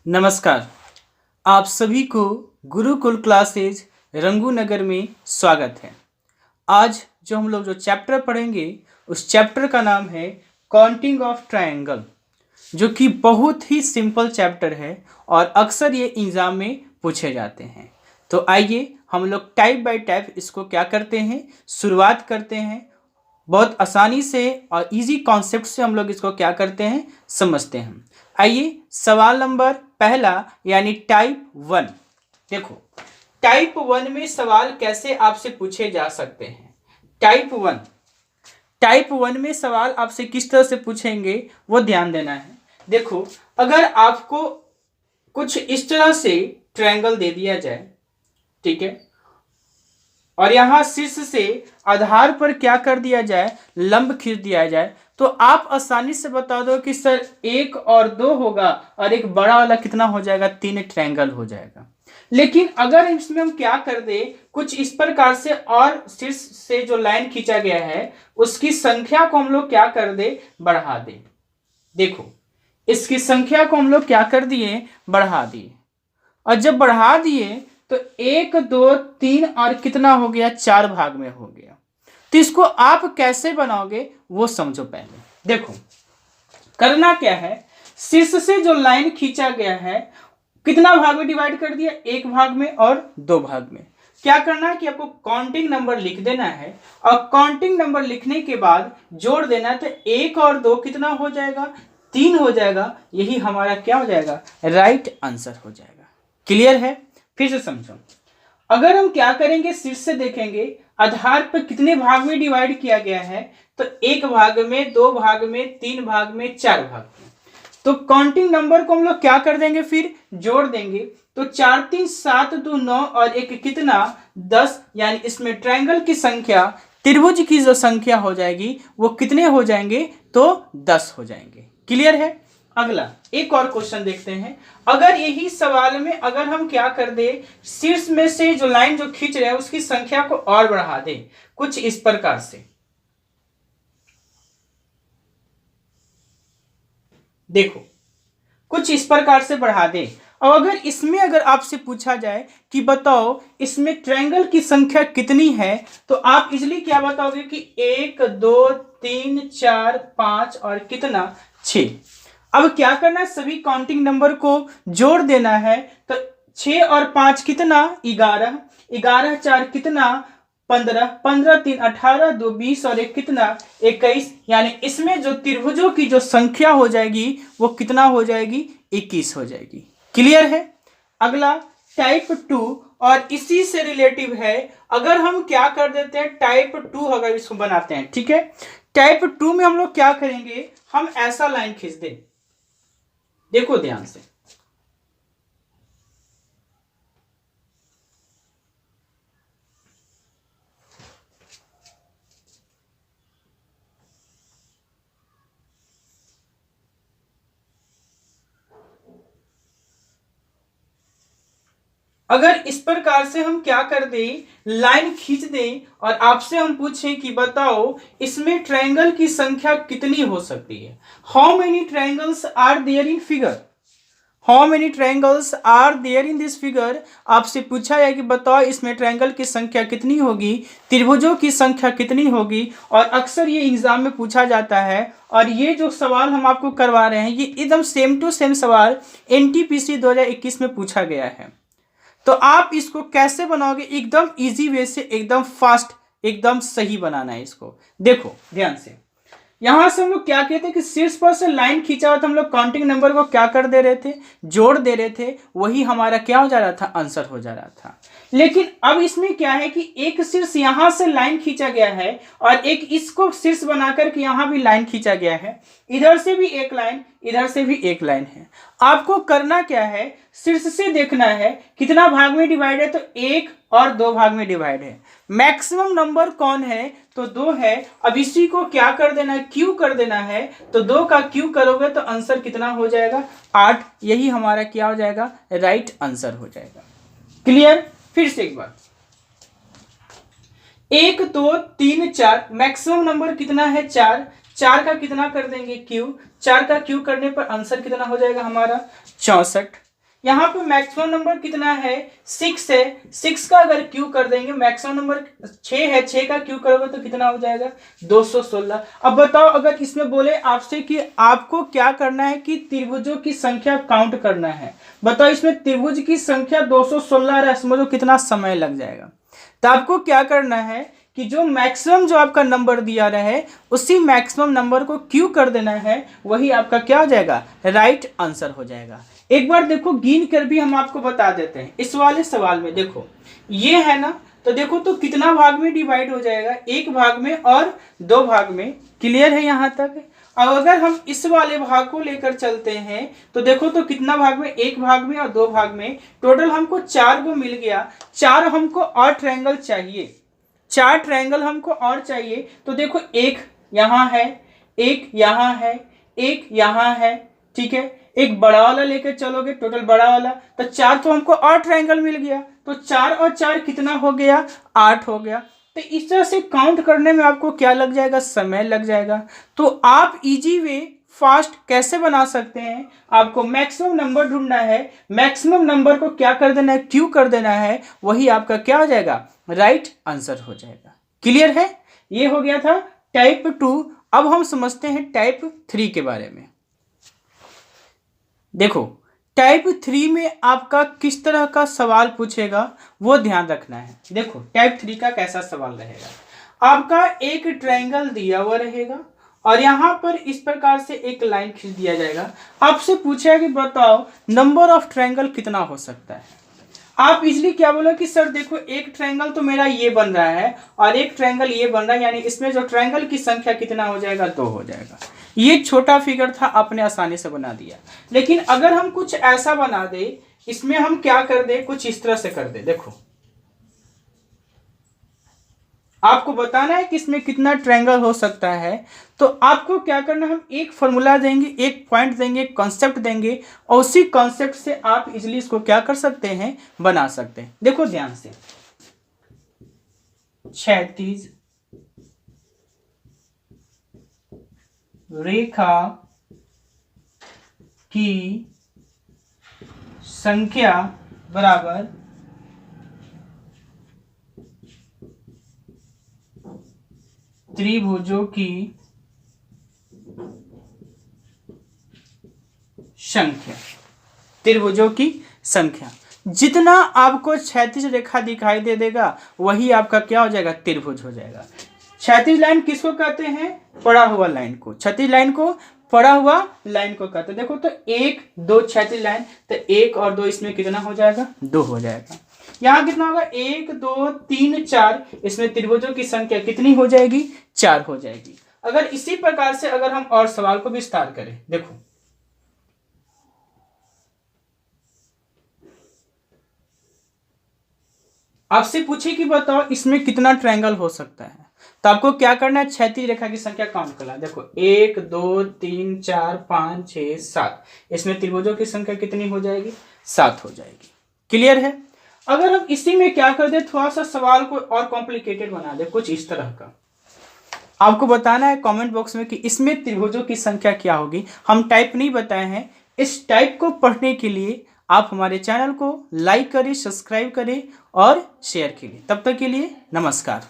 नमस्कार। आप सभी को गुरुकुल क्लासेज रंगूनगर में स्वागत है। आज जो हम लोग जो चैप्टर पढ़ेंगे उस चैप्टर का नाम है काउंटिंग ऑफ ट्रायंगल, जो कि बहुत ही सिंपल चैप्टर है और अक्सर ये एग्जाम में पूछे जाते हैं। तो आइए हम लोग टाइप बाय टाइप इसको क्या करते हैं, शुरुआत करते हैं। बहुत आसानी से और इजी कॉन्सेप्ट से हम लोग इसको क्या करते हैं, समझते हैं। आइए सवाल नंबर पहला यानी टाइप 1। देखो टाइप 1 में सवाल कैसे आपसे पूछे जा सकते हैं। टाइप 1 में सवाल आपसे किस तरह से पूछेंगे वो ध्यान देना है। देखो अगर आपको कुछ इस तरह से ट्रायंगल दे दिया जाए, ठीक है, और यहां शीर्ष से आधार पर क्या कर दिया जाए, लंब खींच दिया जाए, तो आप आसानी से बता दो कि सर 1 और 2 होगा और एक बड़ा वाला कितना हो जाएगा, 3 ट्रायंगल हो जाएगा। लेकिन अगर इसमें हम क्या कर दे, कुछ इस प्रकार से और शीर्ष से जो लाइन खींचा गया है उसकी संख्या को हम लोग क्या कर दे, बढ़ा दे। देखो इसकी संख्या को हम लोग क्या कर दिए, बढ़ा दिए, और जब बढ़ा दिए तो 1 2 3 और कितना हो गया, 4 भाग में हो गया। तो इसको आप कैसे बनाओगे वो समझो। पहले देखो करना क्या है, शीर्ष से जो लाइन खींचा गया है कितना भाग में डिवाइड कर दिया, 1 भाग में और 2 भाग में। क्या करना है कि आपको काउंटिंग नंबर लिख देना है और काउंटिंग नंबर लिखने के बाद जोड़ देना है। तो 1 और 2 कितना हो जाएगा, 3 हो जाएगा। यही हमारा क्या हो जाएगा, राइट आंसर हो जाएगा। क्लियर है? फिर से समझो, अगर हम क्या करेंगे, शीर्ष से देखेंगे आधार पर कितने भाग में डिवाइड किया गया है, तो 1 भाग में, 2 भाग में, 3 भाग में, 4 भाग में। तो काउंटिंग नंबर को हम लोग क्या कर देंगे, फिर जोड़ देंगे। तो 4 3 7 2 9 और 1 कितना, 10। यानी इसमें ट्रायंगल की संख्या, त्रिभुज की जो संख्या हो जाएगी वो कितने हो जाएंगे, तो 10 हो जाएंगे। क्लियर है? अगला एक और क्वेश्चन देखते हैं। अगर यही सवाल में अगर हम क्या कर दे, शीर्ष में से जो लाइन जो खींच रहे हैं उसकी संख्या को और बढ़ा दे, कुछ इस प्रकार से। देखो कुछ इस प्रकार से बढ़ा दे। और अगर इसमें अगर आपसे पूछा जाए कि बताओ इसमें ट्रायंगल की संख्या कितनी है, तो आप इजिली क्या बताओगे कि 1 2 3 4 5 और कितना, 6। अब क्या करना है, सभी काउंटिंग नंबर को जोड़ देना है। तो 6 और 5 कितना, 11, 11 4 कितना, 15, 15 3 18, 2 20 और 1 कितना, 21। यानी इसमें जो त्रिभुजों की जो संख्या हो जाएगी वो कितना हो जाएगी, 21 हो जाएगी। क्लियर है? अगला टाइप 2 और इसी से रिलेटिव है। अगर हम क्या कर देते हैं, टाइप 2 अगर इसको बनाते हैं, ठीक है, टाइप 2 में हम लोग क्या करेंगे, हम ऐसा लाइन खींच दें। देखो ध्यान से, अगर इस प्रकार से हम क्या कर दें, लाइन खींच दें और आपसे हम पूछें कि बताओ इसमें ट्रायंगल की संख्या कितनी हो सकती है, how many triangles are there in figure, how many triangles are there in this figure. आपसे पूछा है कि बताओ इसमें ट्रायंगल की संख्या कितनी होगी, त्रिभुजों की संख्या कितनी होगी। और अक्सर ये एग्जाम में पूछा जाता है। और ये जो सवाल हम आपको करवा रहे हैं ये एकदम सेम टू सेम सवाल एनटीपीसी 2021 में पूछा गया है। तो आप इसको कैसे बनाओगे, एकदम इजी वे से, एकदम फास्ट, एकदम सही बनाना है इसको। देखो ध्यान से, यहां से हम लोग क्या कहते हैं कि शीर्ष पर से लाइन खींचा हुआ था, हम लोग काउंटिंग नंबर को क्या कर दे रहे थे, जोड़ दे रहे थे। वही हमारा क्या हो जा रहा था, आंसर हो जा रहा था। लेकिन अब इसमें क्या है कि एक शीर्ष यहां से लाइन खींचा गया है और एक इसको शीर्ष बनाकर के यहां भी लाइन खींचा गया है। इधर से भी एक लाइन, इधर से भी एक लाइन है। आपको करना क्या है, शीर्ष से देखना है कितना भाग में डिवाइड है, तो 1 और 2 भाग में डिवाइड है। मैक्सिमम नंबर कौन है, तो 2 है। अब इसी को क्या कर देना है, क्यू कर देना है। तो 2 का क्यू करोगे तो आंसर कितना हो जाएगा, 8। यही हमारा क्या हो जाएगा, राइट आंसर हो जाएगा। क्लियर? फिर से एक बार, 1 2 3 4, मैक्सिमम नंबर कितना है, 4। 4 का कितना कर देंगे, क्यू। 4 का क्यू करने पर आंसर कितना हो जाएगा हमारा, 64। यहाँ पे मैक्सिमम नंबर कितना है 6 है, 6 का अगर क्यू कर देंगे, मैक्सिमम नंबर 6 है, 6 का क्यू करोगे तो कितना हो जाएगा 216। अब बताओ अगर इसमें बोले आपसे कि आपको क्या करना है कि त्रिभुजों की संख्या काउंट करना है, बताओ इसमें त्रिभुज की संख्या 216 है, समझो कितना समय लग जाएगा। तो आपको क्या करना है कि जो मैक्सिमम जो आपका नंबर दिया रहे उसी मैक्सिमम नंबर को क्यू कर देना है, वही आपका क्या हो जाएगा राइट आंसर हो जाएगा। एक बार देखो गिन कर भी हम आपको बता देते हैं। इस वाले सवाल में देखो ये है ना, तो देखो तो कितना भाग में डिवाइड हो जाएगा, एक भाग में और दो भाग में। क्लियर है यहाँ तक। अब अगर हम इस वाले भाग को लेकर चलते हैं तो देखो तो कितना भाग में, एक भाग में और दो भाग में, टोटल हमको 4 को मिल गया। 4 हमको और ट्रायंगल चाहिए, 4 ट्रायंगल हमको और चाहिए। तो देखो एक यहाँ है, एक यहाँ है, एक यहाँ है, ठीक है, एक बड़ा वाला लेकर चलोगे टोटल बड़ा वाला, तो 4 तो हमको और ट्रायंगल मिल गया। तो 4 और 4 कितना हो गया 8 हो गया। तो इस तरह से काउंट करने में आपको क्या लग जाएगा समय लग जाएगा। तो आप इजी वे फास्ट कैसे बना सकते हैं, आपको मैक्सिमम नंबर ढूंढना है, मैक्सिमम नंबर को क्या कर देना है क्यू कर देना है, वही आपका क्या हो जाएगा राइट आंसर हो जाएगा। क्लियर है। ये हो गया था टाइप 2। अब हम समझते हैं टाइप 3 के बारे में। देखो टाइप 3 में आपका किस तरह का सवाल पूछेगा वो ध्यान रखना है। देखो टाइप 3 का कैसा सवाल रहेगा, आपका एक ट्रायंगल दिया हुआ रहेगा और यहाँ पर इस प्रकार से एक लाइन खींच दिया जाएगा। आपसे पूछेगा कि बताओ नंबर ऑफ ट्रायंगल कितना हो सकता है। आप इजली क्या बोलो कि सर देखो एक ट्रायंगल तो मेरा ये बन रहा है और एक ट्रायंगल ये बन रहा है, यानी इसमें जो ट्रायंगल की संख्या कितना हो जाएगा 2 हो जाएगा। ये छोटा फिगर था, आपने आसानी से बना दिया। लेकिन अगर हम कुछ ऐसा बना दे, इसमें हम क्या कर दे, कुछ इस तरह से कर दे। देखो आपको बताना है कि इसमें कितना ट्रायंगल हो सकता है, तो आपको क्या करना है, हम एक फॉर्मूला देंगे, एक पॉइंट देंगे, एक कॉन्सेप्ट देंगे और उसी कॉन्सेप्ट से आप इजीली इसको क्या कर सकते हैं बना सकते हैं। देखो ध्यान से, क्षैतिज रेखा की संख्या बराबर त्रिभुजों की संख्या। त्रिभुजों की संख्या, जितना आपको क्षैतिज रेखा दिखाई दे देगा वही आपका क्या हो जाएगा त्रिभुज हो जाएगा। क्षैतिज लाइन किसको कहते हैं, पड़ा हुआ लाइन को, क्षैतिज लाइन को पड़ा हुआ लाइन को कहते हैं। देखो तो 1 2 क्षैतिज लाइन, तो 1 और 2 इसमें कितना हो जाएगा 2 हो जाएगा। यहाँ कितना होगा 1 2 3 4, इसमें त्रिभुजों की संख्या कितनी हो जाएगी 4 हो जाएगी। अगर इसी प्रकार से अगर हम और सवाल को विस्तार करें, देखो आपसे पूछे कि बताओ इसमें कितना ट्रायंगल हो सकता है, तो आपको क्या करना है क्षैतिज रेखा की संख्या काउंट करना। देखो 1 2 3 4 5 6 7, इसमें त्रिभुजों की संख्या कितनी हो जाएगी 7 हो जाएगी। क्लियर है। अगर हम इसी में क्या कर दे, थोड़ा सा सवाल को और कॉम्प्लिकेटेड बना दे, कुछ इस तरह का, आपको बताना है कमेंट बॉक्स में कि इसमें त्रिभुजों की संख्या क्या होगी। हम टाइप नहीं बताए हैं। इस टाइप को पढ़ने के लिए आप हमारे चैनल को लाइक करें, सब्सक्राइब करें और शेयर कीजिए। तब तक के लिए नमस्कार।